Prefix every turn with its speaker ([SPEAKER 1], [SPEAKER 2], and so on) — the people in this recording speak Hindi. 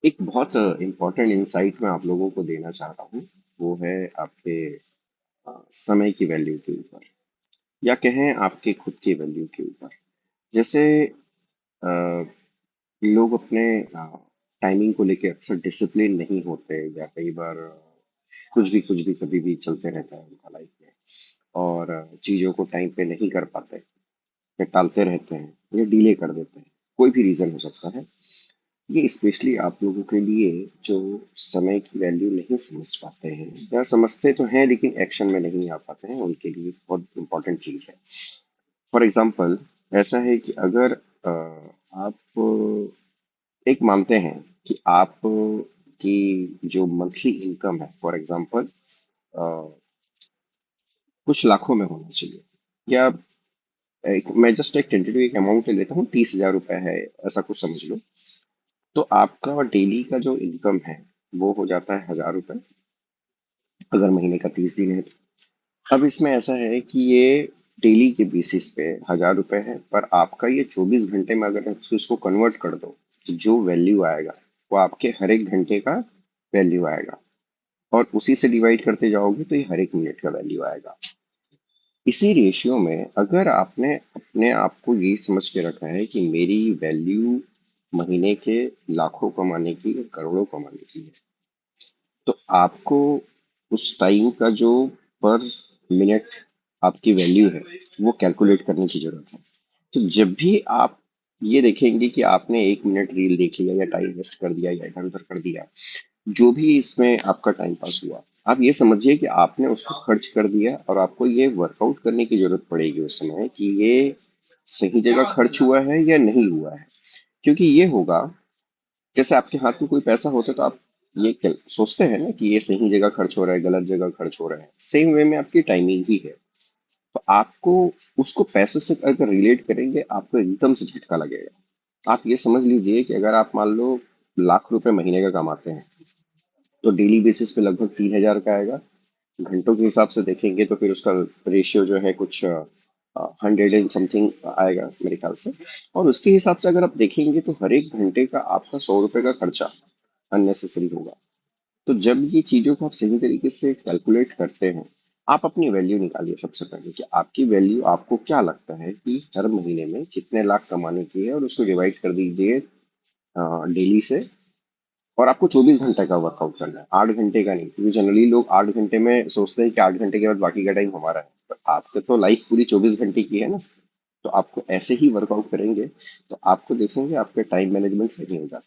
[SPEAKER 1] एक बहुत इम्पोर्टेंट इंसाइट मैं आप लोगों को देना चाह रहा हूँ। वो है आपके समय की वैल्यू के ऊपर, या कहें आपके खुद की वैल्यू के ऊपर। जैसे अ, लोग अपने टाइमिंग को लेके अक्सर डिसिप्लिन नहीं होते, या कई बार कुछ भी कभी भी चलते रहता है उनका लाइफ में, और चीज़ों को टाइम पे नहीं कर पाते, या टालते रहते हैं, या डिले कर देते हैं। कोई भी रीज़न हो सकता है। ये स्पेशली आप लोगों के लिए जो समय की वैल्यू नहीं समझ पाते हैं, या समझते तो हैं लेकिन एक्शन में नहीं आ पाते हैं, उनके लिए बहुत इंपॉर्टेंट चीज है। फॉर एग्जाम्पल, ऐसा है कि अगर आप एक मानते हैं कि आप की जो मंथली इनकम है, फॉर एग्जाम्पल कुछ लाखों में होना चाहिए, या मैं जस्ट एक टेंटेटिव एक अमाउंट ले लेता हूँ, 30,000 रुपए है, ऐसा कुछ समझ लो। तो आपका डेली का जो इनकम है वो हो जाता है 1,000 रुपए, अगर महीने का 30 दिन है तो। अब इसमें ऐसा है कि ये डेली के बेसिस पे 1,000 रुपए है, पर आपका ये 24 घंटे में अगर आप इसको कन्वर्ट कर दो, तो जो वैल्यू आएगा वो आपके हर एक घंटे का वैल्यू आएगा, और उसी से डिवाइड करते जाओगे तो ये हर एक मिनट का वैल्यू आएगा। इसी रेशियो में अगर आपने अपने आप को ये समझ के रखा है कि मेरी वैल्यू महीने के लाखों कमाने की या करोड़ों कमाने की है, तो आपको उस टाइम का जो पर मिनट आपकी वैल्यू है वो कैलकुलेट करने की जरूरत है। तो जब भी आप ये देखेंगे कि आपने 1 मिनट रील देख लिया, या टाइम वेस्ट कर दिया, या इधर उधर कर दिया, जो भी इसमें आपका टाइम पास हुआ, आप ये समझिए कि आपने उसको खर्च कर दिया, और आपको ये वर्कआउट करने की जरूरत पड़ेगी उस समय कि ये सही जगह खर्च हुआ है या नहीं हुआ है। क्योंकि ये होगा, जैसे आपके हाथ में कोई पैसा होता है तो आप ये सोचते हैं ना कि ये सही जगह खर्च हो रहा है, गलत जगह खर्च हो रहा है। सेम वे में आपकी टाइमिंग ही है। तो आपको उसको पैसे से अगर रिलेट करेंगे, आपको एकदम से झटका लगेगा। आप ये समझ लीजिए कि अगर आप मान लो लाख रुपए महीने का कमाते हैं, तो डेली बेसिस पे लगभग 3,000 का आएगा। घंटों के हिसाब से देखेंगे तो फिर उसका रेशियो जो है कुछ 100 एंड समथिंग आएगा मेरे ख्याल से। और उसके हिसाब से अगर आप देखेंगे तो हर एक घंटे का आपका 100 रुपए का खर्चा अननेसेसरी होगा। तो जब ये चीजों को आप सही तरीके से कैलकुलेट करते हैं, आप अपनी वैल्यू निकालिए सबसे पहले कि आपकी वैल्यू, आपको क्या लगता है कि हर महीने में कितने लाख कमाने की है, और उसको डिवाइड कर दीजिए डेली से। और आपको 24 घंटे का वर्कआउट करना है, 8 घंटे का नहीं, क्योंकि जनरली लोग 8 घंटे में सोचते हैं कि 8 घंटे के बाद बाकी का टाइम हमारा है, पर आपके तो लाइफ पूरी 24 घंटे की है ना। तो आपको ऐसे ही वर्कआउट करेंगे तो आपको देखेंगे आपका टाइम मैनेजमेंट सही होगा।